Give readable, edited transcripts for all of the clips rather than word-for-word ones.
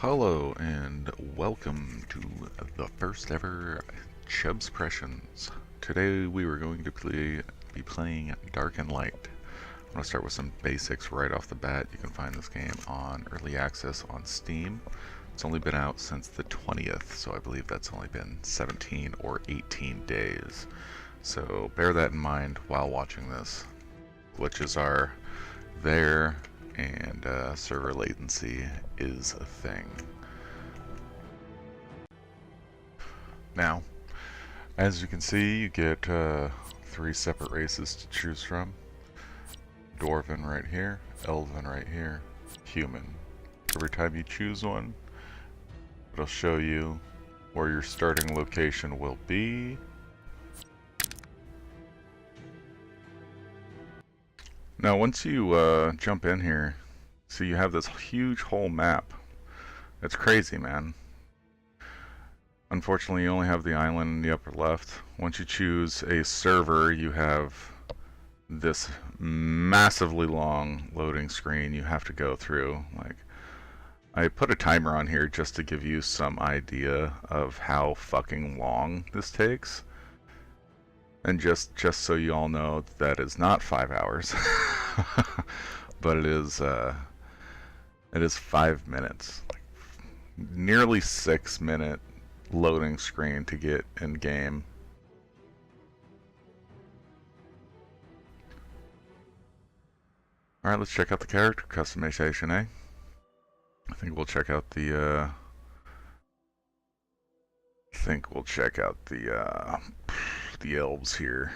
Hello and welcome to the first ever Chubpressions. Today we were going to be playing Dark and Light. I'm going to start with some basics right off the bat. You can find this game on early access on Steam. It's only been out since the 20th, so I believe that's only been 17 or 18 days. So bear that in mind while watching this. Glitches are there, and server latency is a thing. Now, as you can see, you get 3 separate races to choose from. Dwarven right here, Elven right here, Human. Every time you choose one, it'll show you where your starting location will be. Now once you jump in here, see you have this huge whole map. It's crazy, man. Unfortunately, you only have the island in the upper left. Once you choose a server, you have this massively long loading screen you have to go through. Like, I put a timer on here just to give you some idea of how fucking long this takes. And just so you all know, that is not 5 hours, but it is 5 minutes, like nearly 6-minute loading screen to get in game. All right, let's check out the character customization, eh? I think we'll check out the the elves here.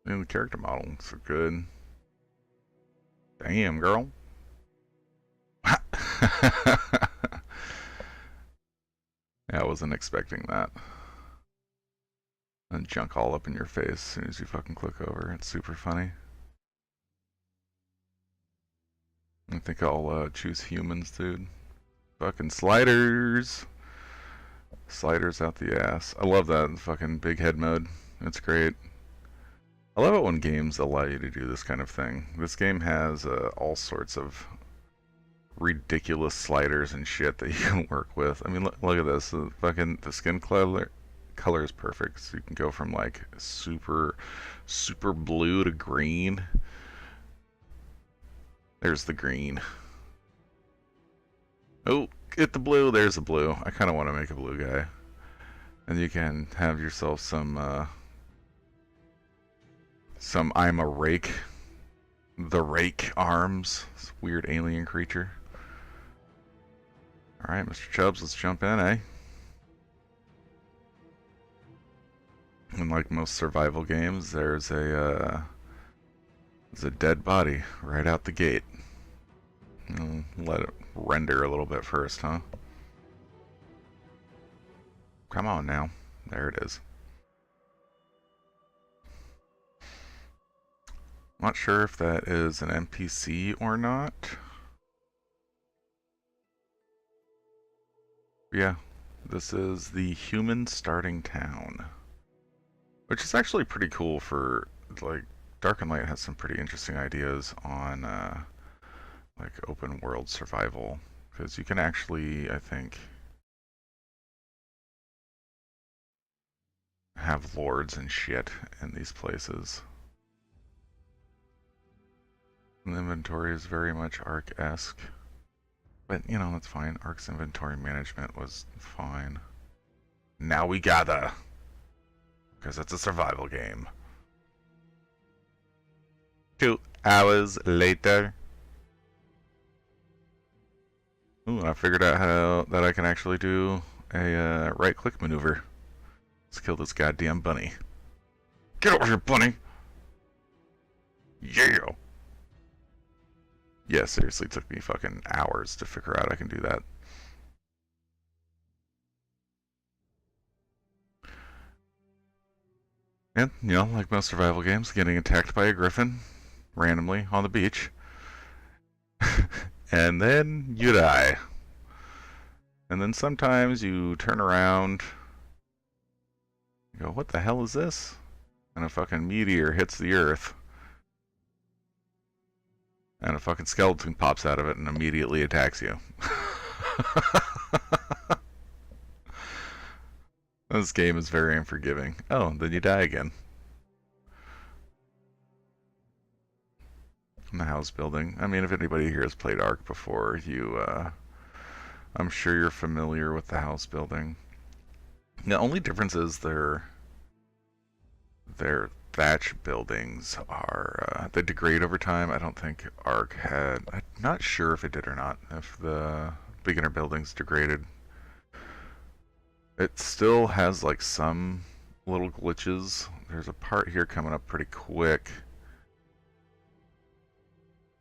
And the character models are good. Damn, girl. Yeah, I wasn't expecting that. And junk all up in your face as soon as you fucking click over. It's super funny. I think I'll choose humans, dude. Fucking sliders. Sliders out the ass. I love that in fucking big head mode. It's great. I love it when games allow you to do this kind of thing. This game has all sorts of ridiculous sliders and shit that you can work with. I mean, look at this. The skin color is perfect. So you can go from like super blue to green. There's the green. Oh, get the blue. There's the blue. I kind of want to make a blue guy. And you can have yourself some I'm a rake. The rake arms. This weird alien creature. Alright, Mr. Chubbs, let's jump in, eh? And like most survival games, there's a dead body right out the gate. Let it render a little bit first, huh? Come on now. There it is. Not sure if that is an NPC or not. Yeah, this is the human starting town. Which is actually pretty cool for, like, Dark and Light has some pretty interesting ideas on, like, open world survival. Because you can actually, I think, have lords and shit in these places. And the inventory is very much Ark-esque. But, you know, that's fine. Ark's inventory management was fine. Now we gather! Because it's a survival game. 2 hours later. Ooh, I figured out how that I can actually do a right-click maneuver. Let's kill this goddamn bunny. Get over here, bunny! Yeah! Yeah, seriously, it took me fucking hours to figure out I can do that. And, you know, like most survival games, getting attacked by a griffin randomly on the beach. And then you die. And then sometimes you turn around, you go, what the hell is this? And a fucking meteor hits the earth. And a fucking skeleton pops out of it and immediately attacks you. This game is very unforgiving. Oh, then you die again. In the house building. I mean, if anybody here has played Ark before, I'm sure you're familiar with the house building. The only difference is their thatch buildings are they degrade over time. I don't think Ark had. I'm not sure if it did or not. If the beginner buildings degraded, it still has like some little glitches. There's a part here coming up pretty quick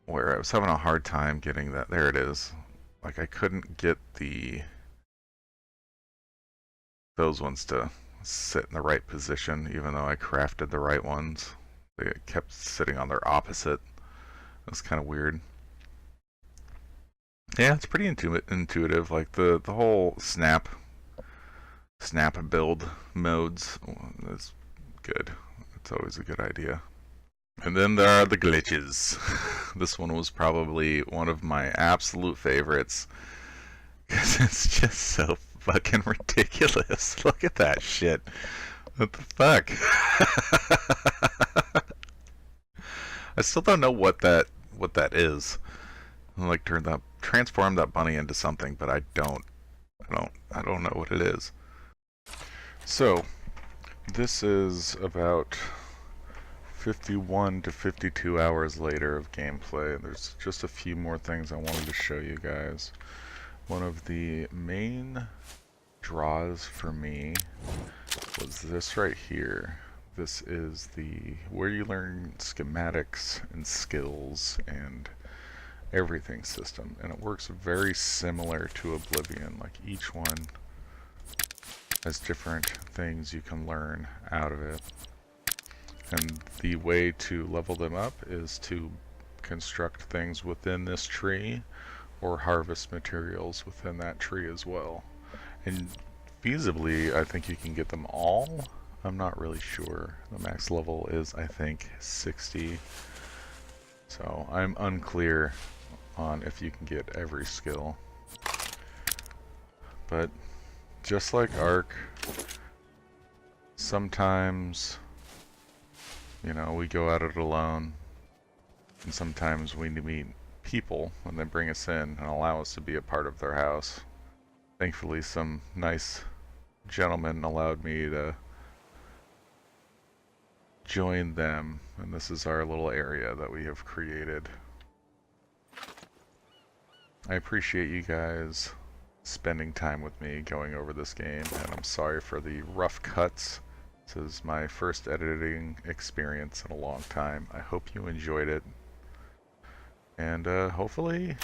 where I was having a hard time getting that. There it is. Like I couldn't get those ones to sit in the right position, even though I crafted the right ones. They kept sitting on their opposite. It was kind of weird. Yeah, it's pretty intuitive. Like the whole snap build modes is good. It's always a good idea. And then there are the glitches. This one was probably one of my absolute favorites because it's just so fucking ridiculous. Look at that shit. What the fuck? I still don't know what that is. Like transform that bunny into something, but I don't know what it is. So this is about 51 to 52 hours later of gameplay. There's just a few more things I wanted to show you guys. One of the main draws for me was this right here. This is where you learn schematics and skills and everything system, and it works very similar to Oblivion. Like each one has different things you can learn out of it. And the way to level them up is to construct things within this tree or harvest materials within that tree as well. And feasibly, I think you can get them all. I'm not really sure. The max level is, I think, 60. So I'm unclear on if you can get every skill. But just like Ark, sometimes, you know, we go at it alone, and sometimes we meet people when they bring us in and allow us to be a part of their house. Thankfully, some nice gentlemen allowed me to join them, and this is our little area that we have created. I appreciate you guys spending time with me going over this game, and I'm sorry for the rough cuts. This is my first editing experience in a long time. I hope you enjoyed it, and hopefully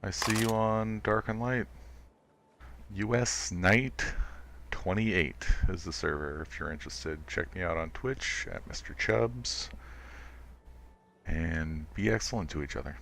I see you on Dark and Light. US Night 28 is the server. If you're interested, check me out on Twitch at Mr. Chubs, and be excellent to each other.